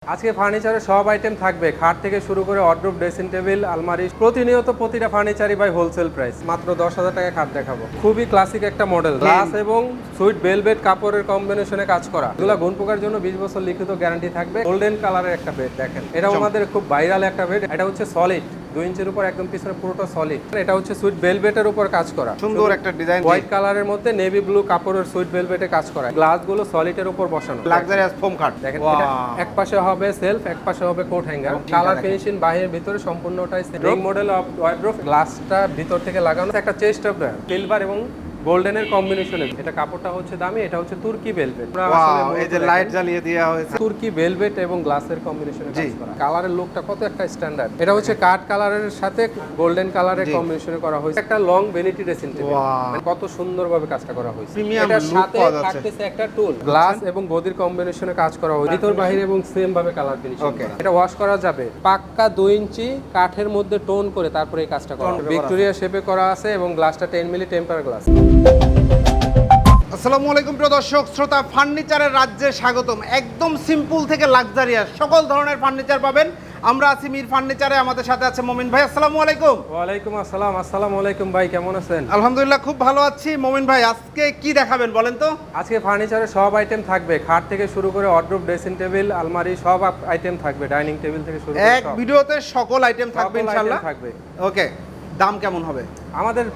আজকে ফার্নিচারের সব আইটেম থাকবে, খাট থেকে শুরু করে ওয়ারড্রোব, ড্রেসিং টেবিল, আলমারি, প্রতিনিয়ত প্রতিটা ফার্নিচারই ভাই হোলসেল প্রাইস। মাত্র 10,000 টাকায় খাট দেখাবো। খুবই ক্লাসিক একটা মডেল, গ্লাস এবং সুইট ভেলভেট কাপড়ের কম্বিনেশনে কাজ করা। এগুলো গুণ পোকার জন্য 20 বছর লিখিত গ্যারান্টি থাকবে। গোল্ডেন কালারের একটা বেড দেখেন, এটা আমাদের খুব ভাইরাল একটা বেড। এটা হচ্ছে সলিড 2 ইঞ্চির উপর, একদম পিছনে পুরোটা সলিড। এটা হচ্ছে সুইট ভেলভেটের উপর কাজ করা, সুন্দর একটা ডিজাইন, হোয়াইট কালারের মধ্যে নেভি ব্লু কাপড়ের সুইট ভেলভেটে কাজ করা। গ্লাসগুলো সলিডের উপর বসানো, লাক্সারিয়াস ফোম খাট দেখেন। এটা এক পাশে হবে সেলফ, এক পাশে হবে কোট হ্যাঙ্গার। কালার ফিনিশিং বাহিরের ভিতরে সম্পূর্ণটাই সেম মডেল অফ ওয়ারড্রোব। গ্লাসটা ভিতর থেকে লাগানো, একটা চেস্ট অফ সিলভার এবং গোল্ডেনের কম্বিনেশনে। এটা কাপড়টা হচ্ছে দামি, এটা হচ্ছে তুর্কি ভেলভেট। এই যে লাইট জ্বালিয়ে দেওয়া হয়েছে, তুর্কি ভেলভেট এবং গ্লাসের কম্বিনেশনে কাজ করা। কালারের লুকটা কত একটা স্ট্যান্ডার্ড। এটা হচ্ছে কাঠ কালারের সাথে গোল্ডেন কালারের কম্বিনেশনে করা হয়েছে। একটা লং ভ্যানিটি ড্রেসিং টেবিল, কত সুন্দরভাবে কাজটা করা হয়েছে। এটার সাথে থাকতেছে একটা টুল, গ্লাস এবং গদির কম্বিনেশনে কাজ করা হয়েছে, ভিতর বাহির এবং সেম ভাবে কালার ফিনিশিং করা। এটা ওয়াশ করা যাবে। পাক্কা 2 ইঞ্চি কাঠের মধ্যে টোন করে তারপরে এই কাজটা করা। ভিক্টোরিয়া শেপে করা আছে এবং গ্লাসটা 10 মিলি টেম্পার গ্লাস। আসসালামু আলাইকুম প্রিয় দর্শক শ্রোতা, ফার্নিচারের রাজ্যে স্বাগতম। একদম সিম্পল থেকে লাক্সারিয়াস সকল ধরনের ফার্নিচার পাবেন। আমরা আছি মির ফার্নিচারে, আমাদের সাথে আছে মমিন ভাই। আসসালামু আলাইকুম। ওয়ালাইকুম আসসালাম। আসসালামু আলাইকুম ভাই, কেমন আছেন? আলহামদুলিল্লাহ খুব ভালো আছি। মমিন ভাই আজকে কি দেখাবেন বলেন তো? আজকে ফার্নিচারের সব আইটেম থাকবে, খাট থেকে শুরু করে ওয়ারড্রোব, ড্রেসিং টেবিল, আলমারি, সব আইটেম থাকবে। ডাইনিং টেবিল থেকে শুরু করে এক ভিডিওতে সকল আইটেম থাকবে ইনশাআল্লাহ। থাকবে। ওকে, দাম কেমন হবে? আমাদের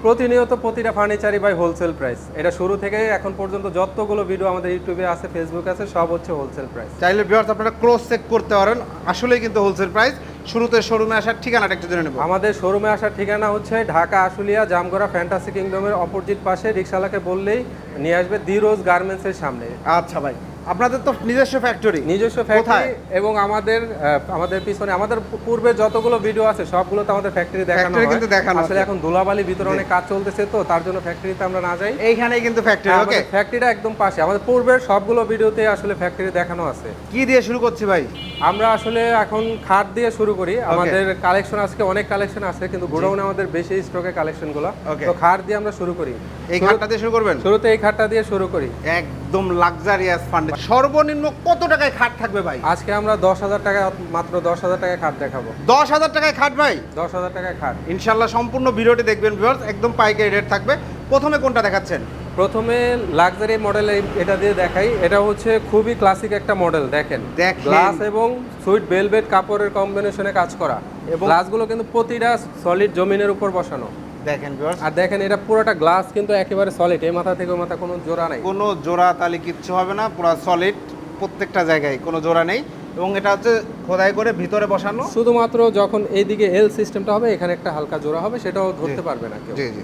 প্রতিনিয়ত প্রতিটা ফার্নিচারই ভাই হোলসেল প্রাইস। এটা শুরু থেকে এখন পর্যন্ত যতগুলো ভিডিও আমাদের ইউটিউবে আছে, ফেসবুক আছে, সব হচ্ছে হোলসেল প্রাইস। চাইলে ভিউয়ার্স আপনারা ক্রস চেক করতে পারেন, আসলেই কিন্তু হোলসেল প্রাইস। শুরুতে শোরুমে আসার ঠিকানাটা একটু জেনে নেব। আমাদের শোরুমে আসার ঠিকানা হচ্ছে ঢাকা আশুলিয়া জামগড়া ফ্যান্টাসি কিংডমের অপোজিট পাশে। রিকশালাকে বললেই নিয়ে আসবে দি রোজ গার্মেন্টসের সামনে। আচ্ছা ভাই, আপনাদের তো নিজস্ব ফ্যাক্টরি? নিজস্ব ফ্যাক্টরি, এবং আমাদের পিছনে আমাদের পূর্বে যতগুলো ভিডিও আছে সবগুলোতে আমাদের ফ্যাক্টরি দেখানো হয়। কিন্তু দেখানো আসলে এখন ধুলাবালি ভিতরে অনেক কাজ চলতেছে, তো তার জন্য ফ্যাক্টরিতে আমরা না যাই। এইখানেই কিন্তু ফ্যাক্টরি। ওকে, ফ্যাক্টরিটা একদম পাশে। আমাদের পূর্বের সবগুলো ভিডিওতে আসলে ফ্যাক্টরি দেখানো আছে। কি দিয়ে শুরু করছি ভাই? আমরা আসলে এখন খাট দিয়ে শুরু করি। আমাদের কালেকশন আজকে অনেক কালেকশন আছে, কিন্তু গোডাউনে আমাদের বেশি স্টকে কালেকশনগুলো। তো খাট দিয়ে আমরা শুরু করি। এই খাটটা দিয়ে শুরু করবেন? শুরুতে এই খাটটা দিয়ে শুরু করি। একদম লাক্সারিয়াস ফার্নিচার। সর্বনিম্ন কত টাকায় খাট থাকবে ভাই? আজকে আমরা 10,000 টাকা, মাত্র 10,000 টাকায় খাট দেখাবো। 10,000 টাকায় খাট ভাই? 10,000 টাকায় খাট ইনশাআল্লাহ সম্পূর্ণ ভিডিওটি দেখবেন ভিউয়ার্স, একদম পাইকারি রেট থাকবে। প্রথমে কোনটা দেখাচ্ছেন? প্রথমে লাক্সারি মডেল এটা দিয়ে দেখাই। এটা হচ্ছে খুবই ক্লাসিক একটা মডেল। দেখেন, গ্লাস এবং সুইট ভেলভেট কাপড়ের কম্বিনেশনে কাজ করা, এবং গ্লাসগুলো কিন্তু প্রতিটা সলিড জমিনের উপর বসানো। দেখেন ভিউয়ার্স, আর দেখেন এটা পুরোটা গ্লাস কিন্তু একেবারে সলিড, এই মাথা থেকে ওই মাথা কোনো জোড়া নাই, কোনো জোড়া তালি কিচ্ছু হবে না, পুরো সলিড প্রত্যেকটা জায়গায়, কোনো জোড়া নেই। এবং এটা হচ্ছে খোদাই করে ভিতরে বসানো। শুধুমাত্র যখন এইদিকে এল সিস্টেমটা হবে, এখানে একটা হালকা জোড়া হবে, সেটাও ধরতে পারবে না কেউ। জি জি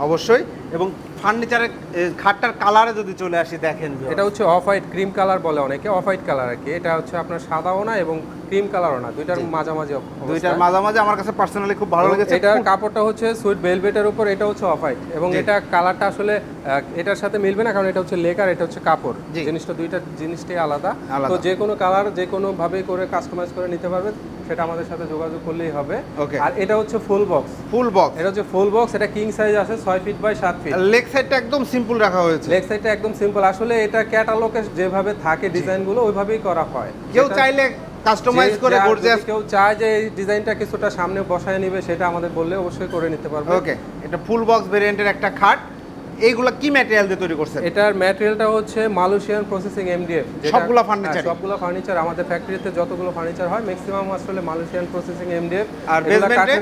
অবশ্যই। এবং ফার্নিচারের খাটটার কালারে যদি চলে আসি, দেখেন এটা হচ্ছে অফ হোয়াইট ক্রিম কালার বলে অনেকে, অফ হোয়াইট কালার আর কি। এটা হচ্ছে আপনার সাদাও না এবং ক্রিম কালারও না, দুইটার মাঝামাঝি অবস্থা। দুইটার মাঝামাঝি আমার কাছে পার্সোনালি খুব ভালো লেগেছে। এটার কাপড়টা হচ্ছে সুইট ভেলভেটের উপর, এটা হচ্ছে অফ হোয়াইট, এবং এটা কালারটা আসলে এটার সাথে মিলবে না, কারণ এটা হচ্ছে লেকার, এটা হচ্ছে কাপড়। জিনিসটা দুইটা জিনিসটাই আলাদা। তো যে কোনো কালার যে কোনো ভাবে করে কাস্টমাইজ করে নিতে পারবে, সেটা আমাদের সাথে যোগাযোগ করলেই হবে। আর এটা হচ্ছে ফুল বক্স। ফুল বক্স, এটা হচ্ছে ফুল বক্স। এটা কিং সাইজ আছে, 6 ফিট বাই 7 ফিট। লেগ সাইডটা একদম সিম্পল রাখা হয়েছে। লেগ সাইডটা একদম সিম্পল। আসলে এটা ক্যাটালগে যেভাবে থাকে ডিজাইনগুলো ওইভাবেই করা হয়। কেউ চাইলে কাস্টমাইজ করে গর্জিয়াস, কেউ চায় যে এই ডিজাইনটা কিছুটা সামনে বসায় নিবে, সেটা আমাদের বললে অবশ্যই করে নিতে পারবে। ওকে, এটা ফুল বক্স ভেরিয়েন্টের একটা খাট। এইগুলা কি ম্যাটেরিয়াল দিয়ে তৈরি করছেন? এটার ম্যাটেরিয়ালটা হচ্ছে মালয়েশিয়ান প্রসেসিং এমডিএফ। সবগুলো ফার্নিচার? সবগুলো ফার্নিচার আমাদের ফ্যাক্টরিতে যতগুলো ফার্নিচার হয় ম্যাক্সিমাম আসলে মালয়েশিয়ান প্রসেসিং এমডিএফ। আর বেসমেন্টে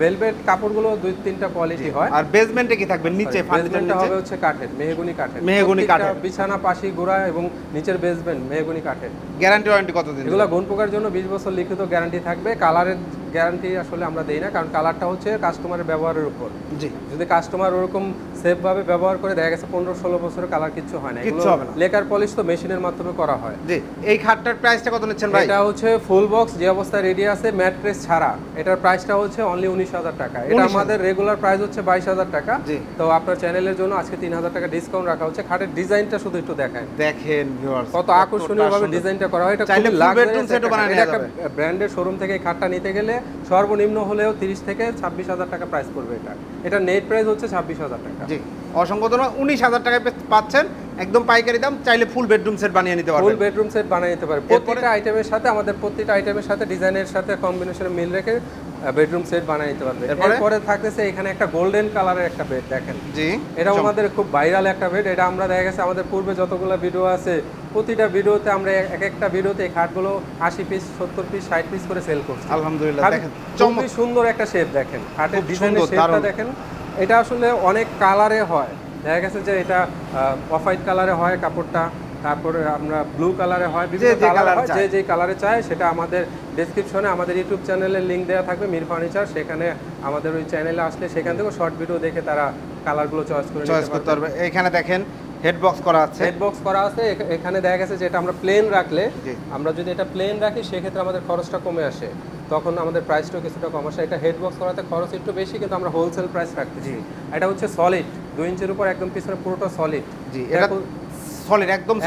ভেলভেট কাপড়গুলো 2-3টা কোয়ালিটি হয়। আর বেসমেন্টে কি থাকবে? নিচে বেসমেন্টটা হবে হচ্ছে কাঠের, মেহগনি কাঠের। মেহগনি কাঠের বিছানা, পাশি, গোড়া এবং নিচের বেসমেন্ট মেহগনি কাঠের। গ্যারান্টি ওয়ারেন্টি কতদিন? এগুলো গুণ পোকার জন্য 20 বছর লিখিত গ্যারান্টি থাকবে। কালারের গ্যারান্টি আসলে আমরা দেই না, কারণ কালারটা হচ্ছে কাস্টমারের ব্যবহারের উপর। জি, যদি কাস্টমার ওরকম সেফ ভাবে ব্যবহার করে, দেখা গেছে 15-16 বছরের কালার কিছু হয় না, কিচ্ছু হবে না। লেকার পলিশ তো মেশিনের মাধ্যমে করা হয়। জি, এই খাটটার প্রাইসটা কত নিচ্ছেন ভাই? এটা হচ্ছে ফুল বক্স যে অবস্থায় রেডি আছে, ম্যাট্রেস ছাড়া। এটার প্রাইসটা হচ্ছে অনলি 19,000 টাকা। এটা আমাদের রেগুলার প্রাইস হচ্ছে 22,000 টাকা। তো আপনার চ্যানেলের জন্য আজকে 3,000 টাকা ডিসকাউন্ট রাখা হচ্ছে। খাটের ডিজাইনটা শুধু একটু দেখায়, দেখেন ভিউয়ার্স কত আকর্ষণীয় ভাবে ডিজাইনটা করা হয়। এটা চাইলে ফুল বেডরুম সেটও বানানো যাবে। একটা ব্র্যান্ডের শোরুম থেকে এই খাটটা নিতে গেলে সর্বনিম্ন হলেও 30 থেকে 26,000 টাকা প্রাইস পড়বে এটা নেট প্রাইস হচ্ছে 26,000 টাকা। জি, অসংখ্য ধন্যবাদ। 19,000 টাকায় পাচ্ছেন একদম পাইকারি দাম, চাইলে ফুল বেডরুম সেট বানিয়ে নিতে পারবেন। ফুল বেডরুম সেট বানিয়ে নিতে পারবেন। প্রত্যেকটা আইটেমের সাথে আমাদের প্রত্যেকটা আইটেমের সাথে ডিজাইনের সাথে কম্বিনেশনে মিল রেখে বেডরুম সেট বানিয়ে নিতে পারবেন। এরপরে থাকতেছে এখানে একটা গোল্ডেন কালারের একটা বেড দেখেন। জি, এটাও আমাদের খুব ভাইরাল একটা বেড। এটা আমরা দেখা গেছে আমাদের পূর্বে যতগুলো ভিডিও আছে প্রতিটা ভিডিওতে আমরা একটা ভিডিওতে এই খাটগুলো 80 পিস 70 পিস 60 পিস করে সেল করছি। আলহামদুলিল্লাহ। দেখেন খুবই সুন্দর একটা শেপ দেখেন, খাটের ডিজাইনের শেপটা দেখেন। এটা আসলে অনেক কালারে হয়, দেখা গেছে যে এটা অফ হোয়াইট কালারে হয় কাপড়টা, তারপরে আমরা ব্লু কালারে হয়, বিভিন্ন কালার হয়, যে কালারে চায় সেটা আমাদের ডেসক্রিপশনে আমাদের ইউটিউব চ্যানেলের লিংক দেওয়া থাকবে মির ফার্নিচার, সেখানে আমাদের ওই চ্যানেলে আসলে সেখান থেকে শর্ট ভিডিও দেখে তারা কালারগুলো চয়েস করতে পারবে। এখানে দেখেন হেড বক্স করা আছে, হেড বক্স করা আছে। এখানে দেখা গেছে যে এটা আমরা প্লেন রাখলে, আমরা যদি এটা প্লেন রাখি সেক্ষেত্রে আমাদের খরচটা কমে আসে, তখন আমাদের প্রাইসটাও কিছুটা কম আসে। এটা হেড বক্স করাতে খরচ একটু বেশি, কিন্তু আমরা হোলসেল প্রাইস রাখতেছি। এটা হচ্ছে সলিড 2 ইঞ্চির উপর একদম পিছনে পুরোটা সলিড। জি, এটা সলিড একদম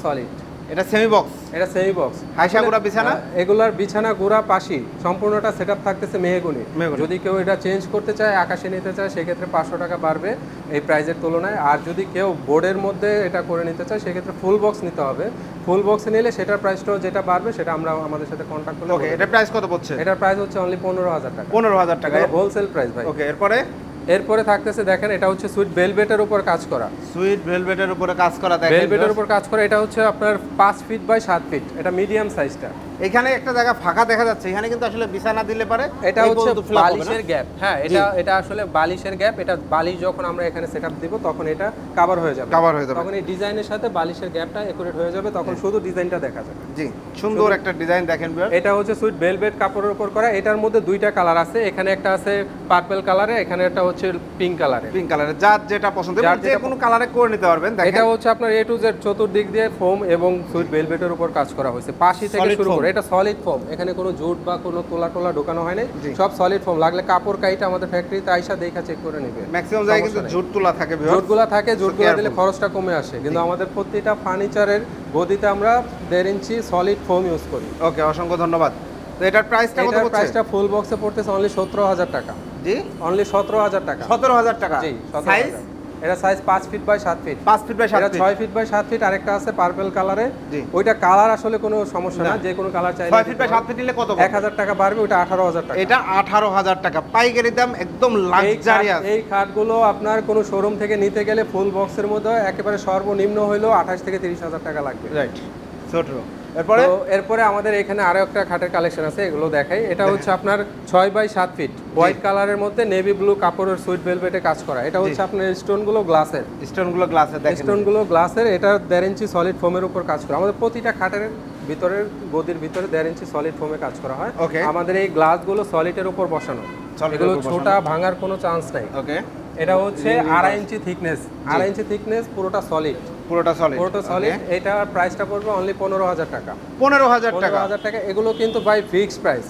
সলিড। এটা সেমি বক্স, এটা সেমি বক্স। হাইসা গুড়া বিছানা, এগুলার বিছানা গুড়া পাশি সম্পূর্ণটা সেটআপ থাকতেছে মেহগনি। যদি কেউ এটা চেঞ্জ করতে চায়, আকাশে নিতে চায়, সেক্ষেত্রে 500 টাকা বাড়বে এই প্রাইজের তুলনায়। আর যদি কেউ বোর্ডের মধ্যে এটা করে নিতে চায় সেক্ষেত্রে ফুল বক্স নিতে হবে। ফুল বক্স নিলে সেটার প্রাইসটাও যেটা বাড়বে সেটা আমরা আমাদের সাথে কন্ট্যাক্ট করলে। ওকে, এটা প্রাইস কত পড়ছে? এটার প্রাইস হচ্ছে অনলি 15,000 টাকা। 15,000 টাকা হোলসেল প্রাইস ভাই। ওকে, এরপরে থাকতেছে দেখেন, এটা হচ্ছে সুইট ভেলভেটের উপর কাজ করা। সুইট ভেলভেটের উপরে কাজ করা, দেখেন ভেলভেটের উপর কাজ করা। এটা হচ্ছে আপনার 5 ফিট বাই 7 ফিট, এটা মিডিয়াম সাইজটা। এখানে একটা জায়গা ফাঁকা দেখা যাচ্ছে, এখানে কিন্তু আসলে বিছানা দিলে পারে। এটা হচ্ছে বালিশের গ্যাপ। হ্যাঁ, এটা আসলে বালিশের গ্যাপ। এটা বালিশ যখন আমরা এখানে সেটআপ দিব তখন এটা কভার হয়ে যাবে। তখন এই ডিজাইনের সাথে বালিশের গ্যাপটা একুরেট হয়ে যাবে, তখন শুধু ডিজাইনটা দেখা যাবে। জি, সুন্দর একটা ডিজাইন দেখেন। এটা হচ্ছে সুইট ভেলভেট কাপড়ের উপর করা। এটার মধ্যে দুইটা কালার আছে, এখানে একটা আছে পার্পল কালারে, এখানে একটা হচ্ছে পিঙ্ক কালারে। যার যেটা পছন্দ যে কোনো কালারে করে নিতে পারবেন। এটা হচ্ছে আপনার A to Z চতুর্দিক দিয়ে ফোম এবং সুইট ভেলভেটের উপর কাজ করা হয়েছে, পাশি থেকে শুরু করে। এটা সলিড ফোম, এখানে কোনো জুট বা কোনো তোলা ঢোকানো হয় নাই, সব সলিড ফোম। লাগলে কাপড় কাইটা আমাদের ফ্যাক্টরিতে আইসা দেখা চেক করে নেবে। ম্যাক্সিমাম জায়গায় কিন্তু জুট তোলা থাকে, জুটগুলা দিলে খরচটা কমে আসে। কিন্তু আমাদের প্রত্যেকটা ফার্নিচারের গদিতে আমরা 1.5 ইঞ্চি সলিড ফোম ইউজ করি। ওকে, অসংখ্য ধন্যবাদ। তো এটার প্রাইসটা কত পড়ছে? প্রাইসটা ফুল বক্সে পড়তেছে অনলি 17,000 টাকা। জি, অনলি 17,000 টাকা। 17,000 টাকা। জি, সাইজ এটা size 5 feet by 7 feet. 5 feet by 7 feet. 6 feet by 7 feet. আরেকটা আছে পার্পল কালারে। ওইটা কালার আসলে কোনো সমস্যা না, যে কোনো কালার চাইলে। 6 ফিট বাই 7 ফিট নিলে কত? 1,000 টাকা বাড়বে, ওটা 18,000 টাকা। এটা 18,000 টাকা পাইকারি দাম, একদম লাক্সারিয়াস। এই খাটগুলো আপনার কোনো শোরুম থেকে নিতে গেলে ফুল বক্সের মধ্যে একেবারে সর্বনিম্ন হইলো 28 থেকে 30,000 টাকা লাগবে। রাইট, ছোট। এরপরে আমাদের এখানে আরো একটা খাটের কালেকশন আছে, এগুলো দেখাই। এটা হচ্ছে আপনার 6 বাই 7 ফিট হোয়াইট কালারের মধ্যে নেভি ব্লু কাপড়ের সুইট ভেলভেটে কাজ করা। এটা হচ্ছে আপনার স্টোনগুলো গ্লাসের। স্টোনগুলো গ্লাসের। এটা 1.5 ইঞ্চি সলিড ফোমের উপর কাজ করা। আমাদের প্রতিটা খাটের ভিতরের গদির ভিতরে 1.5 ইঞ্চি সলিড ফোমে কাজ করা হয়। আমাদের এই গ্লাসগুলো সলিডের উপর বসানো, এগুলো ছোটা ভাঙার কোনো চান্স নাই। ওকে, এটা হচ্ছে 2.5 ইঞ্চি থিকনেস, 2.5 ইঞ্চি থিকনেস, পুরোটা সলিড। এটা প্রাইসটা পড়বে অনলি 15,000 টাকা। 15,000 টাকা। এগুলো কিন্তু ভাই ফিক্সড প্রাইস।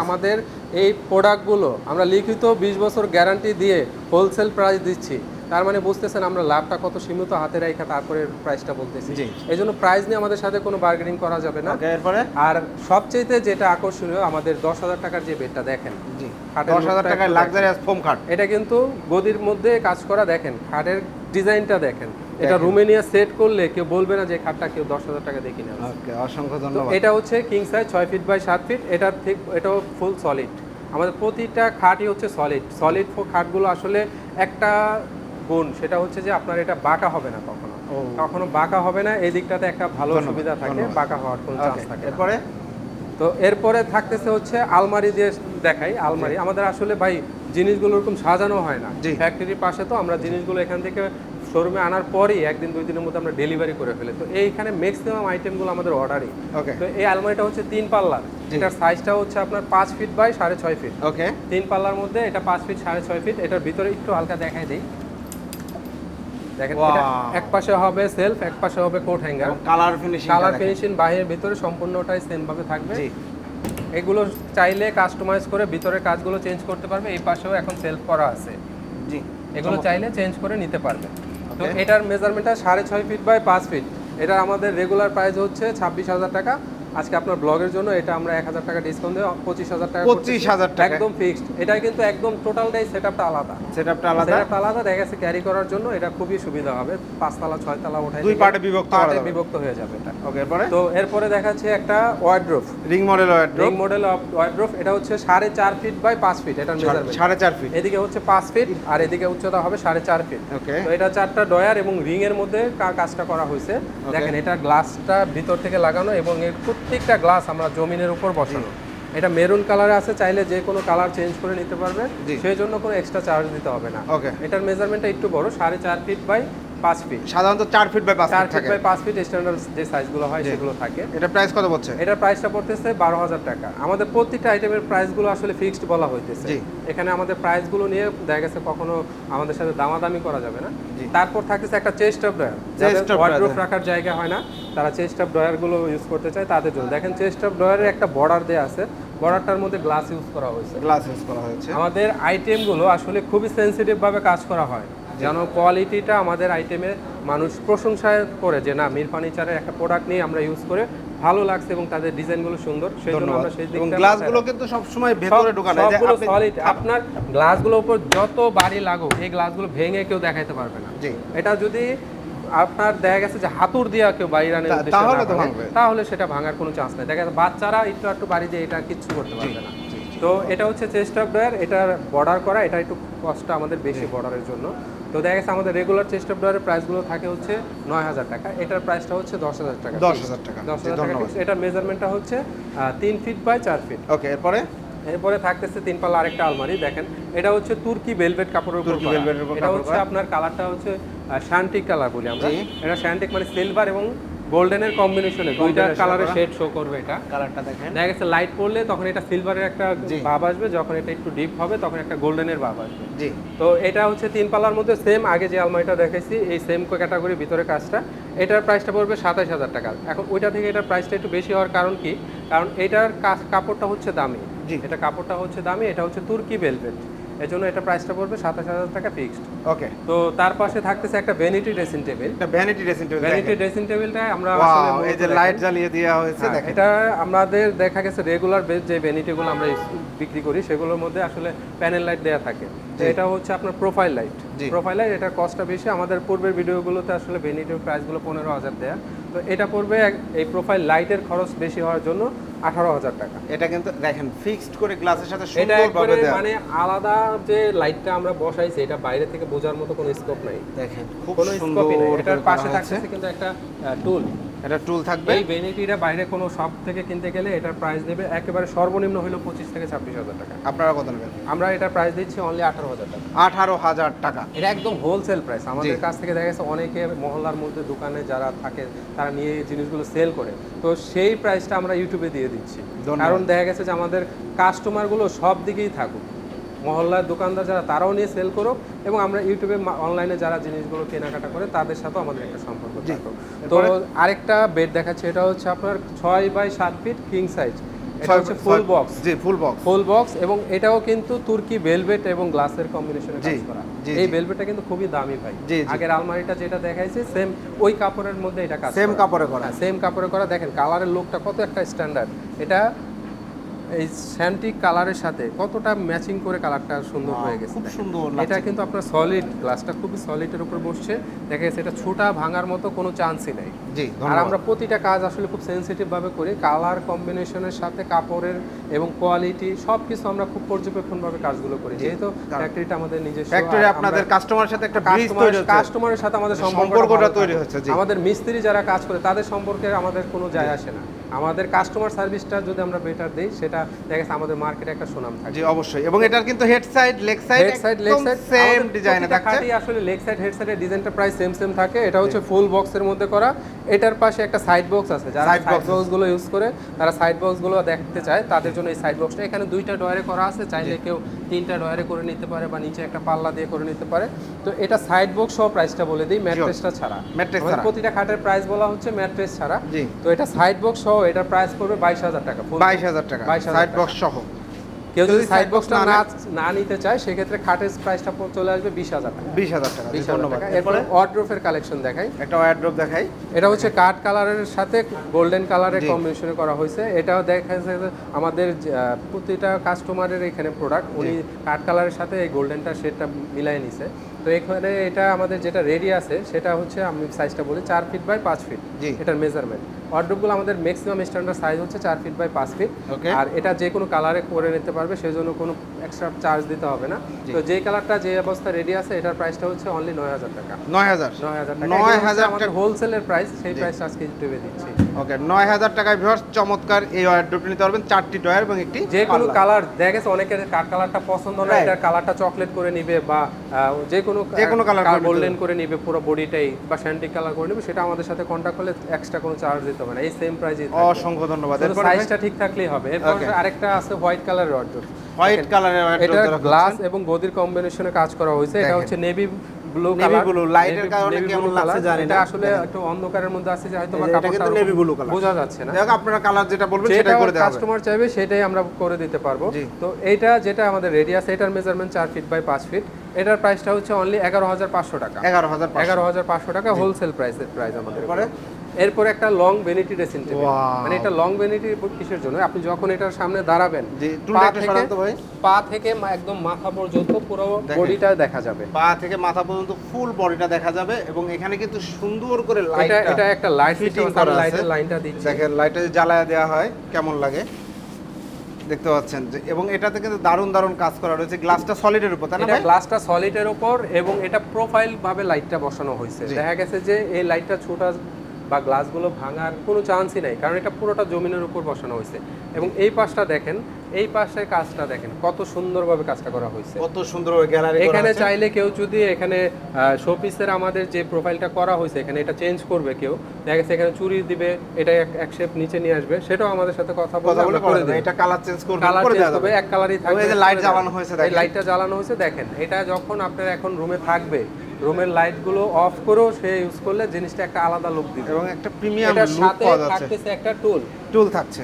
আমাদের এই প্রোডাক্টগুলো আমরা লিখিত 20 বছর গ্যারান্টি দিয়ে হোলসেল প্রাইস দিচ্ছি। তার মানে বুঝতেছেন আমরা লাভটা কত সীমিত হাতে রেখে তারপরে প্রাইসটা বলতেছি। এই জন্য প্রাইস নিয়ে আমাদের সাথে কোনো বার্গেনিং করা যাবে না। আর সবচেয়ে যেটা আকর্ষণীয়, আমাদের 10,000 টাকার যে বেডটা দেখেন, 10,000 টাকার লাক্সারিয়াস ফোম খাট। এটা কিন্তু গদির মধ্যে কাজ করা। দেখেন খাটের ডিজাইনটা দেখেন, এটা রুমেনিয়া সেট করলে কেউ বলবে না যে খাটটা কেউ 10,000 টাকা দেখি না। ওকে, অসংখ্য ধন্যবাদ। এটা হচ্ছে king size 6 feet by 7 feet. এটাও ফুল সলিড। আমাদের প্রতিটা খাটই হচ্ছে সলিড খাটগুলো আসলে একটা গুণ, সেটা হচ্ছে যে আপনার এটা বাঁকা হবে না, কখনো বাঁকা হবে না। এই দিকটাতে একটা ভালো সুবিধা থাকে, বাঁকা হওয়ার কোনো চান্স থাকে। এরপরে থাকতেছে হচ্ছে আলমারি দিয়ে দেখাই। আলমারি আমাদের আসলে ভাই জিনিসগুলো এরকম সাজানো হয় না, ফ্যাক্টরির পাশে। তো আমরা জিনিসগুলো এখান থেকে শোরুমে আনার পরই 1-2 দিনের মধ্যে আমরা ডেলিভারি করে ফেলি। তো এইখানে ম্যাক্সিমাম আইটেমগুলো আমাদের অর্ডারই। তো এই আলমারিটা হচ্ছে 3 পাল্লার। এটার সাইজটা হচ্ছে আপনার 5 ফিট বাই 6.5 ফিট। 3 পাল্লার মধ্যে এটা 5 ফিট 6.5 ফিট। এটার ভিতরে একটু হালকা দেখাই দিই। দেখেন, এক পাশে হবে সেলফ, এক পাশে হবে কোট হ্যাঙ্গার। কালার ফিনিশিং বাইরের ভিতরে সম্পূর্ণটাই সেম ভাবে থাকবে। এগুলো চাইলে কাস্টমাইজ করে ভিতরের কাজগুলো চেঞ্জ করতে পারবে। এই পাশেও এখন সেলফ করা আছে, এগুলো চাইলে চেঞ্জ করে নিতে পারবে। তো এটার মেজারমেন্টটা 6.5 ফিট বাই 5 ফিট। এটা আমাদের রেগুলার প্রাইস হচ্ছে 26,000 টাকা। আজকে আপনার ব্লগের জন্য এটা আমরা 1000 টাকা ডিসকাউন্ট দিয়ে 25000 টাকা 25,000 টাকা একদম ফিক্সড। এটা কিন্তু একদম টোটালটাই সেটআপটা আলাদা। সেটআপটা আলাদা দেখা গেছে ক্যারি করার জন্য এটা খুবই সুবিধা হবে। 5 তলা 6 তলা ওঠাই দুই পার্টে বিভক্ত হয়ে যাবে এটা। ওকে, এরপরে তো এরপরে দেখাচ্ছে একটা ওয়ার্ড্রোব, রিং মডেল ওয়ার্ড্রোব। এটা হচ্ছে 4.5 ফিট বাই 5 ফিট, এটার মেজারমেন্ট 4.5 ফিট। এদিকে হচ্ছে 5 ফিট আর এদিকে উচ্চতা হবে 4.5 ফিট। ওকে, তো এটা 4টা ডয়ার এবং রিং এর মধ্যে কাজটা করা হয়েছে। দেখেন এটা গ্লাসটা ভিতর থেকে লাগানো এবং এর প্রত্যেকটা গ্লাস আমরা জমিনের উপর বসানো। এটা মেরুন কালারে আছে, চাইলে যে কোনো কালার চেঞ্জ করে নিতে পারবে, সেই জন্য কোনো এক্সট্রা চার্জ দিতে হবে না। ওকে, এটার মেজারমেন্টটা একটু বড়, 4.5 ফিট বাই 5 ফিট। সাধারণত 4 ফিট বাই 5 ফিট 4 ফিট থাকে। বাই 5 ফিট স্ট্যান্ডার্ড যে সাইজগুলো হয় সেগুলো থাকে। এটা প্রাইস কত পড়ছে? এটার প্রাইসটা পড়তেছে 12000 টাকা। আমাদের প্রত্যেকটা আইটেমের প্রাইসগুলো আসলে ফিক্সড বলা হইতেছে। এখানে আমাদের প্রাইসগুলো নিয়ে দেখা গেছে কখনো আমাদের সাথে দামাদামি করা যাবে না। তারপর থাকতেছে একটা চেস্ট অফ ড্রয়ার, যাদের ওয়ার্ডরোব রাখার জায়গা হয় না, তারা চেস্ট অফ ড্রয়ারগুলো ইউজ করতে চায় তাদের জন্য। দেখেন চেস্ট অফ ড্রয়ারের একটা বর্ডার দেয়া আছে, বর্ডারটার মধ্যে গ্লাস ইউজ করা হয়েছে। আমাদের আইটেমগুলো আসলে খুবই সেনসিটিভ ভাবে কাজ করা হয়, যেন কোয়ালিটিটা আমাদের আইটেমে মানুষ প্রশংসা করে যে না, মির ফার্নিচারের একটা প্রোডাক্ট নিয়ে আমরা ইউজ করে ভালো লাগছে এবং তাদের ডিজাইনগুলো সুন্দর, সেই জন্য আমরা সেই দিকটা। এবং গ্লাসগুলো কিন্তু সব সময় ভেতরে ঢোকানো, এই যে সবগুলো সলিড। আপনার গ্লাসগুলোর উপর যত বাড়ি লাগুক, এই গ্লাসগুলো ভেঙে কেউ দেখাইতে পারবে না। এটা যদি আপনার দেখা গেছে যে হাতুড় দিয়ে কেউ বাইরে আনে তাহলে সেটা ভাঙার কোনো চান্স নেই। দেখা গেছে বাচ্চারা একটু বাড়ি দিয়ে এটা কিচ্ছু করতে পারবে না। তো এটা হচ্ছে চেস্ট অফ ড্রয়ার, এটার বর্ডার করা, এটা একটু কস্টটা আমাদের বেশি বর্ডারের জন্য। তো দেখা গেছে আমাদের রেগুলার চেস্ট অফ ড্রয়ারের প্রাইসগুলো থাকে হচ্ছে 9000 টাকা, এটার প্রাইসটা হচ্ছে 10000 টাকা। 10000 টাকা। এটার মেজারমেন্টটা হচ্ছে 3 ফিট বাই 4 ফিট। ওকে, এরপরে থাকতেছে 3 পাল্লা আরেকটা আলমারি। দেখেন এটা হচ্ছে তুর্কি ভেলভেট কাপড়ের উপর করা। এটা হচ্ছে আপনার কালারটা হচ্ছে শ্যান্টিক কালার বলি আমরা। এটা শ্যান্টিক মানে সিলভার এবং গোল্ডেনের কম্বিনেশনে দুইটা কালারের শেড শো করবে। এটা কালারটা দেখেন, দেখা গেছে লাইট পড়লে তখন এটা সিলভারের একটা ভাব আসবে, যখন এটা একটু ডিপ হবে তখন একটা গোল্ডেনের ভাব আসবে। তো এটা হচ্ছে 3 পাল্লার মধ্যে সেম আগে যে আলমারিটা দেখাইছি এই সেম ক্যাটাগরি ভিতরে কাজটা। এটার প্রাইসটা পড়বে 27000 টাকা। এখন ওইটা থেকে এটার প্রাইসটা একটু বেশি হওয়ার কারণ কি? কারণ এটার কাপড়টা হচ্ছে দামি, এটা হচ্ছে তুর্কি ভেলভেট, এজন্য এটা প্রাইসটা পড়বে 27000 টাকা ফিক্সড। ওকে, তো তার পাশে থাকতেছে একটা vanity dressing table. Vanity dressing টেবিলটা আমরা আসলে এই যে লাইট জ্বালিয়ে দেওয়া হয়েছে দেখেন। এটা আমাদের দেখা গেছে রেগুলার বেস যে ভ্যানিটিগুলো আমরা বিক্রি করি সেগুলোর মধ্যে আসলে প্যানেল লাইট দেয়া থাকে। তো এটা হচ্ছে আপনার প্রোফাইল লাইট। এটার কস্টটা বেশি। আমাদের পূর্বের ভিডিওগুলোতে আসলে ভ্যানিটির প্রাইসগুলো 15000 দেয়া। তো এটা পড়বে এই প্রোফাইল লাইটের খরচ বেশি হওয়ার জন্য 18000 টাকা। এটা কিন্তু দেখেন ফিক্সড করে গ্লাসের সাথে সুন্দরভাবে দেয়া, মানে আলাদা যে লাইটটা আমরা বসাইছি এটা বাইরে থেকে বোঝার মতো কোনো স্কোপ নাই। দেখেন খুব সুন্দর। এটার পাশে থাকছে কিন্তু একটা টুল, এটা টুল থাকবে। এই ভ্যানিটিটা বাইরে কোনো শপ থেকে কিনতে গেলে এটার প্রাইস দেবে একেবারে সর্বনিম্ন হলো 25 থেকে 26000 টাকা। আপনারা কত নেবেন? আমরা এটার প্রাইস দিচ্ছি অনলি 18000 টাকা। 18000 টাকা। এটা একদম হোলসেল প্রাইস। আমাদের কাছ থেকে দেখা গেছে অনেকে মহল্লার মধ্যে দোকানে যারা থাকে তারা নিয়ে জিনিসগুলো সেল করে, তো সেই প্রাইসটা আমরা ইউটিউবে দিয়ে দিচ্ছি। কারণ দেখা গেছে যে আমাদের কাস্টমারগুলো সব দিকেই থাকুক, মহল্লার দোকানদার যারা তারাও নিয়ে সেল করুক এবং আমরা ইউটিউবে অনলাইনে যারা জিনিসগুলো কেনাকাটা করে তাদের সাথেও আমাদের একটা সম্পর্ক থাকুক। তো আরেকটা বেড দেখাচ্ছে, এটা হচ্ছে আপনার 6 বাই 7 ফিট কিং সাইজ। এটা হচ্ছে ফুল বক্স এবং এটাও কিন্তু তুর্কি ভেলভেট এবং গ্লাসের কম্বিনেশনে কাজ করা। এই ভেলভেটটা কিন্তু খুবই দামি ভাই। আগের আলমারিটা যেটা দেখাইছে সেম ওই কাপড়ের মধ্যে এটা কাজ, সেম কাপড়ে করা। দেখেন কালারের লুকটা কত একটা স্ট্যান্ডার্ড। এটা এই স্যান্টিক কালারের সাথে কতটা ম্যাচিং করে কালারটা সুন্দর হয়ে গেছে, খুব সুন্দর। এটা কিন্তু আপনার সলিড, গ্লাসটা খুবই সলিডের উপর বসছে। দেখা গেছে এটা ছোটা ভাঙার মতো কোনো চান্সই নেই। আর আমরা প্রতিটা কাজ আসলে খুব সেনসিটিভ ভাবে করি, কালার কম্বিনেশনের সাথে কাপড়ের এবং কোয়ালিটি সবকিছু আমরা খুব পর্যবেক্ষণ ভাবে কাজগুলো করি। যেহেতু ফ্যাক্টরিটা আমাদের নিজস্ব, ফ্যাক্টরি আপনাদের কাস্টমারের সাথে একটা ব্রিজ তৈরি হচ্ছে, কাস্টমারের সাথে আমাদের সম্পর্কটা তৈরি হচ্ছে। আমাদের মিস্ত্রি যারা কাজ করে তাদের সম্পর্কে আমাদের কোনো যায় আসে না। আমাদের কাস্টমার সার্ভিসটা যদি আমরা বেটার দেই সেটা দেখা গেছে আমাদের মার্কেটে একটা সুনাম থাকে। জি অবশ্যই। এবং এটার কিন্তু head side leg side same ডিজাইনে থাকছে। আসলে লেগ সাইড হেড সাইডের ডিজাইনটা প্রায় সেম থাকে। এটা হচ্ছে ফুল বক্সের মধ্যে করা। এটার পাশে একটা সাইড বক্স আছে, যারা সাইড বক্সগুলো ইউজ করে তারা সাইড বক্সগুলো দেখতে চায় তাদের জন্য এই সাইড বক্সটা। এখানে 2টা ডয়ারে করা আছে, চাইলে কেউ 3টা ডয়ারে করে নিতে পারে বা নিচে একটা পাল্লা দিয়ে করে নিতে পারে। তো এটা সাইড বক্স সহ প্রাইসটা বলে দিই, ম্যাট্রেসটা ছাড়া। প্রতিটা খাটের প্রাইস বলা হচ্ছে ম্যাট্রেস ছাড়া। তো এটা সাইড বক্স সহ এটার প্রাইস পড়বে 22000 টাকা। 22000 টাকা সাইড বক্স সহ। কেউ যদি সাইড বক্সটা না নিতে চায় সেক্ষেত্রে খাটের প্রাইসটা চলে আসবে 20,000 টাকা। 20,000 টাকা, 20,000 টাকা। এরপরে ওয়ার্ড্রোফের কালেকশন দেখাই। একটা ওয়ার্ড্রোব দেখাই। এটা হচ্ছে কাঠ কালারের সাথে গোল্ডেন কালারের কম্বিনেশনে করা হয়েছে। এটাও দেখা যাচ্ছে যে আমাদের প্রতিটা কাস্টমারের এখানে প্রোডাক্ট উনি কাঠ কালারের সাথে এই গোল্ডেনটা শেডটা মিলাই নিছে। তো এখানে এটা আমাদের যেটা রেডি আছে সেটা হচ্ছে আমি সাইজটা বলি 4 ফিট বাই 5 ফিট এটার মেজারমেন্ট। ওয়ার্ড্রোবগুলো আমাদের ম্যাক্সিমাম স্ট্যান্ডার্ড সাইজ হচ্ছে 4 ফিট বাই 5 ফিট। আর এটা যে কোনো কালারে করে নিতে পারবে, সেই জন্য কোনো এক্সট্রা চার্জ দিতে হবে না। তো যে কালারটা যে অবস্থা রেডি আছে এটার প্রাইসটা হচ্ছে অনলি 9,000 টাকা। 9,000 টাকা। 9,000 আমাদের হোলসেলের প্রাইস, সেই প্রাইস আজকে ইউটিউবে দিচ্ছি। ওকে, 9,000 টাকায় ভিউয়ার্স চমৎকার এই ওয়ার্ড্রোবটি নিতে পারবেন। 4টি ডয়ার এবং একটি যে কোনো কালার। দেখা গেছে অনেকের কাঠ কালারটা পছন্দ না, এটা কালারটা চকলেট করে নিবে বা যে কোনো কালার গোল্ডেন করে নিবে পুরো বডিটাই, বা স্যান্ডিক কালার করে নিবে, সেটা আমাদের সাথে কন্টাক্ট করলে এক্সট্রা কোনো চার্জ দিতে হবে না, এই সেম প্রাইসে। অসংখ্য ধন্যবাদ। এরপর সাইজটা ঠিক থাকলেই হবে। এরপর আরেকটা আছে হোয়াইট কালারের ওয়ার্ড্রোব। হোয়াইট কালারের এটা গ্লাস এবং গদির কম্বিনেশনে কাজ করা হয়েছে। এটা হচ্ছে navy blue colour. Navy blue লাইটের কারণে কেমন লাগছে জানি না, এটা আসলে একটু অন্ধকারের মধ্যে আছে যে হয়তো এটা কিন্তু নেভি ব্লু কালার বোঝা যাচ্ছে না। দেখো আপনারা কালার যেটা বলবেন সেটাই করে দেওয়া হবে। কাস্টমার চাইবে সেটাই আমরা করে দিতে পারবো। তো এইটা যেটা আমাদের রেডি আছে এটার মেজারমেন্ট 4 ফিট বাই 5 ফিট। এটার প্রাইসটা হচ্ছে অনলি 11,500 টাকা। 11,500 টাকা হোলসেল প্রাইস আমাদের। এরপর একটা লং ভ্যানিটি ড্রেসিং টেবিল। মানে এটা লং ভ্যানিটি কিসের জন্য? আপনি যখন এটার সামনে দাঁড়াবেন পা থেকে একদম মাথা পর্যন্ত পুরো বডিটা দেখা যাবে। পা থেকে মাথা পর্যন্ত ফুল বডিটা দেখা যাবে। এবং এখানে কিন্তু সুন্দর করে এটা একটা লাইট ফিটিং করা আছে। লাইটের লাইনটা দিচ্ছি, দেখেন লাইটটা জ্বালায়া দেওয়া হয় কেমন লাগে দেখতে পাচ্ছেন যে। এবং এটাতে কিন্তু দারুণ কাজ করা রয়েছে। গ্লাসটা সলিডের উপর, তাই না ভাই? গ্লাসটা সলিডের উপর এবং এটা প্রোফাইল ভাবে লাইটটা বসানো হয়েছে। দেখা গেছে যে এই লাইটটা ছোটা বা গ্লাসগুলো ভাঙার কোনো চান্সই নাই, কারণ এটা পুরোটা জমিনের উপর বসানো হয়েছে। এবং এই পাশটা দেখেন, এই পাশের কাজটা দেখেন কত সুন্দরভাবে কাজটা করা হয়েছে, কত সুন্দর গ্যালারি। এখানে চাইলে কেউ যদি এখানে শোপিসের আমাদের যে প্রোফাইলটা করা হয়েছে এখানে এটা চেঞ্জ করবে, কেউ দেখা গেছে এখানে চুরি দিবে, এটা এক শেপ নিচে নিয়ে আসবে, সেটাও আমাদের সাথে কথা বলে আমরা করে দেব। এটা কালার চেঞ্জ করবে, করে দেওয়া যাবে, এক কালারই থাকবে। এই যে লাইট জ্বালানো হয়েছে দেখেন, এই লাইটটা জ্বালানো হয়েছে দেখেন। এটা যখন আপনার এখন রুমে থাকবে, রুমের লাইটগুলো অফ করেও সে ইউজ করলে জিনিসটা একটা আলাদা লুক দিবে এবং একটা প্রিমিয়াম লুক পাওয়া যাচ্ছে। থাকতেছে একটা টুল থাকছে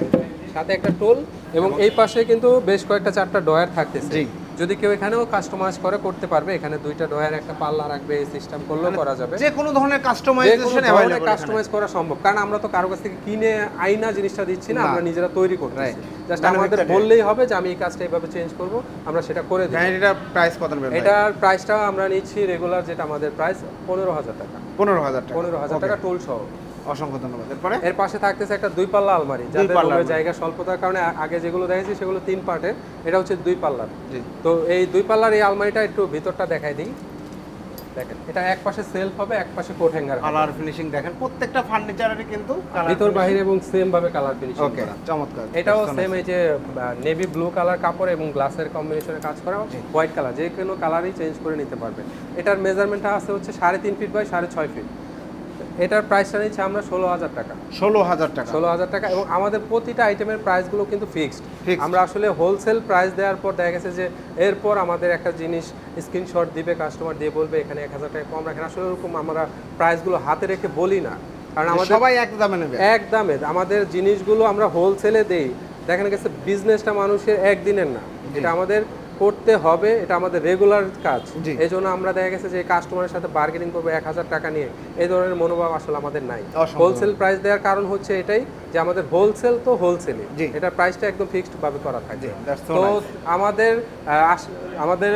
সাথে একটা টুল। এবং এই পাশে কিন্তু বেশ কয়েকটা 4টা ডয়ার থাকতেছে। যদি কেউ এখানেও কাস্টমাইজ করতে পারবে, এখানে 2টা ডয়ার একটা পাল্লা রাখবে, এই সিস্টেম করলেও করা যাবে। যে কোনো ধরনের কাস্টমাইজেশন अवेलेबल, কাস্টমাইজ করা সম্ভব, কারণ আমরা তো কারো কাছ থেকে কিনে আইনা জিনিসটা দিচ্ছি না, আমরা নিজেরা তৈরি করতেছি। জাস্ট আমাদের বললেই হবে যে আমি এই কাজটা এইভাবে চেঞ্জ করব, আমরা সেটা করে দিই। এটার প্রাইস কত নেবেন? এটার প্রাইসটা আমরা নিচ্ছি রেগুলার যেটা আমাদের প্রাইস 15,000 টাকা। 15,000 টাকা টোল সহ। অসংখ্য ধন্যবাদ। এর পাশে থাকতেছে একটা 2 পাল্লা আলমারি, যাদের রুমের জায়গা স্বল্পতার কারণে আগে যেগুলো দেখেছি সেগুলো 3 পার্টের, এটা হচ্ছে 2 পাল্লার। তো এই 2 পাল্লার এই আলমারিটা একটু ভিতরটা দেখাই দিই। দেখেন এটা এক পাশে সেলফ হবে, এক পাশে কোট হ্যাঙ্গার। কালার ফিনিশিং দেখেন প্রত্যেকটা ফার্নিচারেরই কিন্তু ভিতর বাইরে এবং সেম ভাবে কালার ফিনিশিং ওকে চমৎকার। এটাও সেম, এই যে নেভি ব্লু কালার কাপড় এবং গ্লাসের কম্বিনেশনে কাজ করা, হোয়াইট কালার, যে কোনো কালারই চেঞ্জ করে নিতে পারবে। এটার মেজারমেন্টটা আছে হচ্ছে 3.5 ফিট বাই 6.5 ফিট। এটার প্রাইসটা নিচ্ছি আমরা 16,000 টাকা। 16,000 টাকা। এবং আমাদের প্রতিটা আইটেমের প্রাইসগুলো কিন্তু ফিক্সড। আমরা আসলে হোলসেল প্রাইস দেওয়ার পর দেখা গেছে যে এরপর আমাদের একটা জিনিস স্ক্রিনশট দিবে কাস্টমার, দিয়ে বলবে এখানে 1,000 টাকা কম রাখেন। আসলে এরকম আমরা প্রাইসগুলো হাতে রেখে বলি না, কারণ আমাদের সবাই এক দামে নেবে। এক দামে আমাদের জিনিসগুলো আমরা হোলসেলে দেই। দেখেন গেছে বিজনেসটা মানুষের একদিনের না, এটা আমাদের করতে হবে, এটা আমাদের রেগুলার কাজ। এই জন্য আমরা দেখা গেছে যে কাস্টমারের সাথে বার্গেনিং করবো 1,000 টাকা নিয়ে, এই ধরনের মনোভাব আসলে আমাদের নাই। হোলসেল প্রাইস দেওয়ার কারণ হচ্ছে এটাই যে আমাদের হোলসেল তো হোলসেলে, এটা প্রাইসটা একদম ফিক্সড ভাবে করা থাকে। তো আমাদের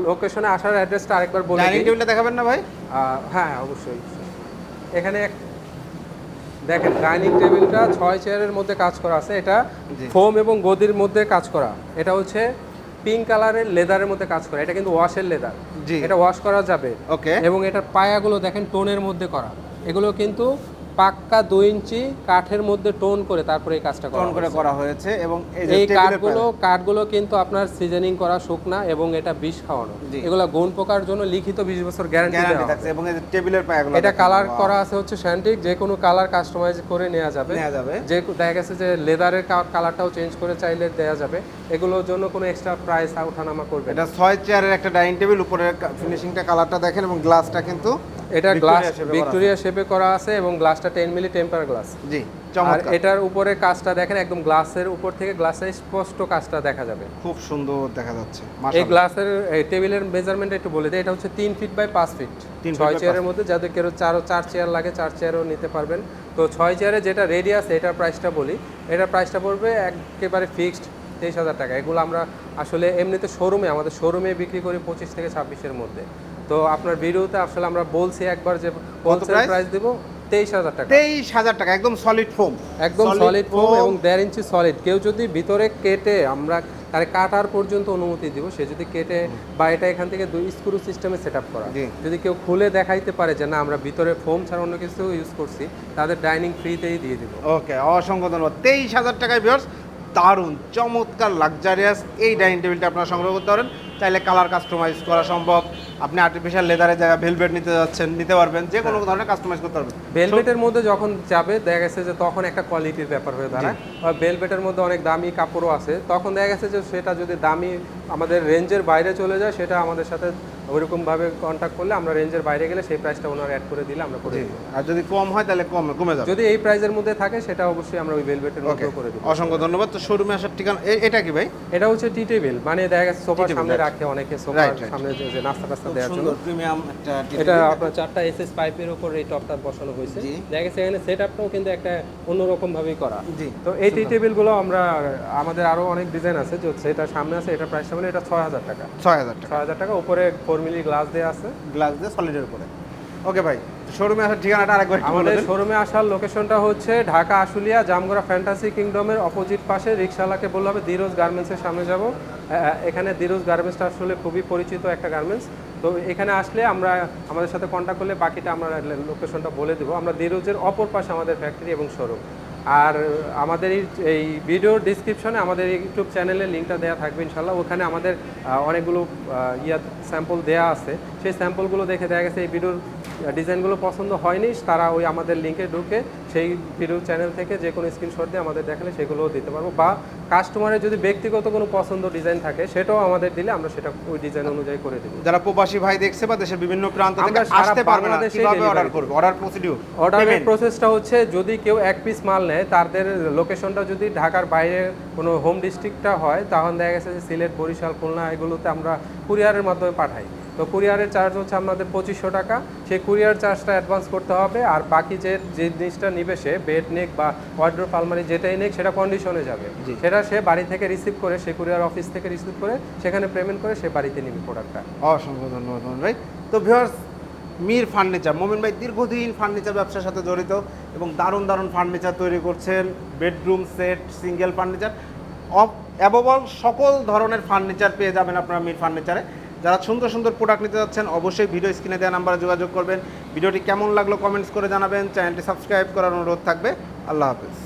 লোকেশনে আসার অ্যাড্রেসটা আরেকবার বলে দিই। ডাইনিং টেবিলটা দেখাবেন না ভাই? হ্যাঁ অবশ্যই। এখানে দেখেন ডাইনিং টেবিলটা 6 চেয়ারের মধ্যে কাজ করা আছে, এটা ফোম এবং গদির মধ্যে কাজ করা। এটা হচ্ছে পিঙ্ক কালারের লেদারের মধ্যে কাজ করা, এটা কিন্তু ওয়াশের লেদার, এটা ওয়াশ করা যাবে। এবং এটার পায়াগুলো দেখেন টোনের মধ্যে করা, এগুলো কিন্তু পাক্কা 2 ইঞ্চি কাঠের মধ্যে টোন করে তারপরে এই কাজটা করা হয়েছে। এবং এই কাঠগুলো কিন্তু আপনার সিজনিং করা শুকনা এবং এটা বিষ খাওয়ানো, এগুলো গোন পোকার জন্য লিখিত 20 বছর গ্যারান্টি থাকছে। এবং এই যে টেবিলের পায়াগুলো এটা কালার করা আছে হচ্ছে স্যান্টিক, যে কোনো কালার কাস্টমাইজ করে নেওয়া যাবে। যে দেখা গেছে যে লেদারের কালারটাও চেঞ্জ করে চাইলে দেওয়া যাবে, এগুলোর জন্য কোনো এক্সট্রা প্রাইস ওঠানামা করবে। এটা 6 চেয়ারের একটা ডাইনিং টেবিল, উপরে ফিনিশিংটা কালারটা দেখেন। এবং গ্লাসটা কিন্তু এটা গ্লাস ভিক্টোরিয়া শেপে করা আছে এবং গ্লাসটা 10 মিলি টেম্পার গ্লাস। আর চমৎকার। এটার উপরে কাজটা দেখেন, একদম গ্লাসের উপর থেকে গ্লাসের স্পষ্ট কাজটা দেখা যাবে। খুব সুন্দর দেখা যাচ্ছে এই মাশাআল্লাহ। গ্লাসের টেবিলের মেজারমেন্ট একটু বলে দিই, এটা হচ্ছে 3 feet by 5 fit. 3 feet 6 by চেয়ারের 5 মধ্যে যাদের কেউ 4 চেয়ার লাগে 4 চেয়ারও নিতে পারবেন। তো 6 চেয়ারে যেটা রেডিয়াস, এটার প্রাইসটা বলি, এটার প্রাইসটা পড়বে একেবারে ফিক্সড 23,000 টাকা। এগুলো আমরা আসলে এমনিতে আমাদের শোরুমে বিক্রি করি 25 থেকে 26-এর মধ্যে। তো আপনার ভিডিওতে আসলে আমরা বলছি একবার যে হোলসেল price? প্রাইস দেব 23,000 টাকা। 23,000 টাকা একদম সলিড ফোম। একদম সলিড ফোম এবং 1.5 ইঞ্চি সলিড। কেউ যদি ভিতরে কেটে, আমরা তার কাটার পর্যন্ত অনুমতি দিব, সে যদি কেটে বা এটা এখান থেকে 2 স্ক্রু সিস্টেমে সেটআপ করা, জি। যদি কেউ খুলে দেখাইতে পারে যে না আমরা ভিতরে ফোম ছাড়া অন্য কিছু ইউজ করছি, তাদের ডাইনিং ফ্রিতেই দিয়ে দিব। ওকে, অসংখ্য ধন্যবাদ। 23,000 টাকায় ভিউয়ার্স দারুণ চমৎকার লাক্সারিয়াস এই ডাইনিং টেবিলটা আপনারা সংগ্রহ করতে পারেন। চাইলে কালার কাস্টমাইজ করা সম্ভব। আপনি আর্টিফিশিয়াল লেদারের জায়গায় ভেলভেট নিতে যাচ্ছেন, নিতে পারবেন, যে কোনো ধরনের কাস্টমাইজ করতে পারবেন। ভেলভেটের মধ্যে যখন যাবে দেখা গেছে যে তখন একটা কোয়ালিটির ব্যাপার হয়ে দাঁড়ায়। আর ভেলভেটের মধ্যে অনেক দামি কাপড়ও আছে, তখন দেখা গেছে যে সেটা যদি দামি আমাদের রেঞ্জের বাইরে চলে যায়, সেটা আমাদের সাথে ওইরকমভাবে কন্ট্যাক্ট করলে, আমরা রেঞ্জের বাইরে গেলে সেই প্রাইসটা ওনারা অ্যাড করে দিলে আমরা করে দিই। আর যদি কম হয় তাহলে কমে যাবে। যদি এই প্রাইসের মধ্যে থাকে সেটা অবশ্যই আমরা ওই ভেলভেটের মধ্যেও করে দিই। অসংখ্য ধন্যবাদ। তো শোরুমে আসার ঠিকানা এটা কি ভাই? এটা হচ্ছে টি টেবিল, মানে দেখা গেছে সোফার tea table, সামনে right. রাখে অনেকে, সোফার Right, right. সামনে যে নাস্তা টাস্তা খুব দেওয়ার জন্য। সুন্দর প্রিমিয়াম একটা tea এটা table। আপনার 4টা এসএস পাইপের উপর এই টপটা বসানো হয়েছে। জি। দেখা গেছে এখানে সেটআপটাও কিন্তু একটা অন্যরকম ভাবেই করা। জি। তো এই টি টেবিলগুলো আমরা, আমাদের আরো অনেক ডিজাইন আছে, যেটা সামনে আছে এটা প্রাইসটা মানে এটা 6,000 টাকা। 6,000 টাকা 6,000 টাকা, উপরে 4 মিলি গ্লাস দেওয়া আছে। গ্লাস দিয়ে সলিডের উপরে। ওকে ভাই, শোরুমে আসার ঠিকানাটা আরেকবার একটু বলে আমাদের দেন। শোরুমে আসার লোকেশনটা হচ্ছে ঢাকা আশুলিয়া জামগড়া ফ্যান্টাসি কিংডমের অপোজিট পাশে। রিকশাওয়ালাকে বললে হবে দিরোজ গার্মেন্টসের সামনে যাব। এখানে দিরোজ গার্মেন্টসটা আসলে খুবই পরিচিত একটা গার্মেন্টস। তো এখানে আসলে আমাদের সাথে কন্ট্যাক্ট করলে বাকিটা আমরা লোকেশনটা বলে দেবো। আমরা দিরোজের অপর পাশে আমাদের ফ্যাক্টরি এবং শোরুম। আর আমাদের এই ভিডিওর ডিসক্রিপশনে আমাদের ইউটিউব চ্যানেলের লিঙ্কটা দেওয়া থাকবে ইনশাল্লাহ। ওখানে আমাদের অনেকগুলো স্যাম্পল দেওয়া আছে। সেই স্যাম্পলগুলো দেখে দেখা গেছে এই ভিডিওর ডিজাইনগুলো পছন্দ হয়নি, তারা ওই আমাদের লিঙ্কে ঢুকে সেই ভিডিও চ্যানেল থেকে যে কোনো স্ক্রিনশট দিয়ে আমাদের দেখালে সেগুলোও দিতে পারবো। বা কাস্টমারের যদি ব্যক্তিগত কোনো পছন্দ ডিজাইন থাকে সেটাও আমাদের দিলে আমরা সেটা ওই ডিজাইন অনুযায়ী করে দেবো। যারা প্রবাসী ভাই দেখছে বা দেশের বিভিন্ন প্রান্ত থেকে আমরা সারা আসতে পারবে না, বাংলাদেশেই কিভাবে delivery অর্ডার দিই। করবে? অর্ডার প্রসিডিউর, অর্ডারের প্রসেসটা হচ্ছে, যদি কেউ 1 পিস মাল নেয়, তাদের লোকেশনটা যদি ঢাকার বাইরে কোনো হোম ডিস্ট্রিক্টটা হয়, তখন দেখা গেছে যে সিলেট, বরিশাল, খুলনা এগুলোতে আমরা কুরিয়ারের মাধ্যমে পাঠাই। তো কুরিয়ারের চার্জ হচ্ছে আমাদের 2500 টাকা। সেই কুরিয়ার চার্জটা অ্যাডভান্স করতে হবে। আর বাকি যে জিনিসটা নিবে, সে বেড নেক বা ওয়ার্ডরোব আলমারি যেটাই নেক, সেটা কন্ডিশনে যাবে। সেটা সে বাড়ি থেকে রিসিভ করে, সে কুরিয়ার অফিস থেকে রিসিভ করে, সেখানে পেমেন্ট করে সে বাড়িতে নিবে প্রোডাক্টটা। অসংখ্য ধন্যবাদ মোমিন ভাই। তো ভিউয়ার্স, মীর ফার্নিচার, মোমিন ভাই দীর্ঘদিন ফার্নিচার ব্যবসার সাথে জড়িত এবং দারুণ দারুণ ফার্নিচার তৈরি করছেন। Bedroom set, single furniture, above all সকল ধরনের ফার্নিচার পেয়ে যাবেন আপনারা মীর ফার্নিচারে। যারা সুন্দর সুন্দর প্রোডাক্ট নিতে যাচ্ছেন, অবশ্যই ভিডিও স্ক্রিনে দেওয়া নাম্বারে যোগাযোগ করবেন। ভিডিওটি কেমন লাগলো কমেন্টস করে জানাবেন। চ্যানেলটি সাবস্ক্রাইব করার অনুরোধ থাকবে। আল্লাহ হাফেজ।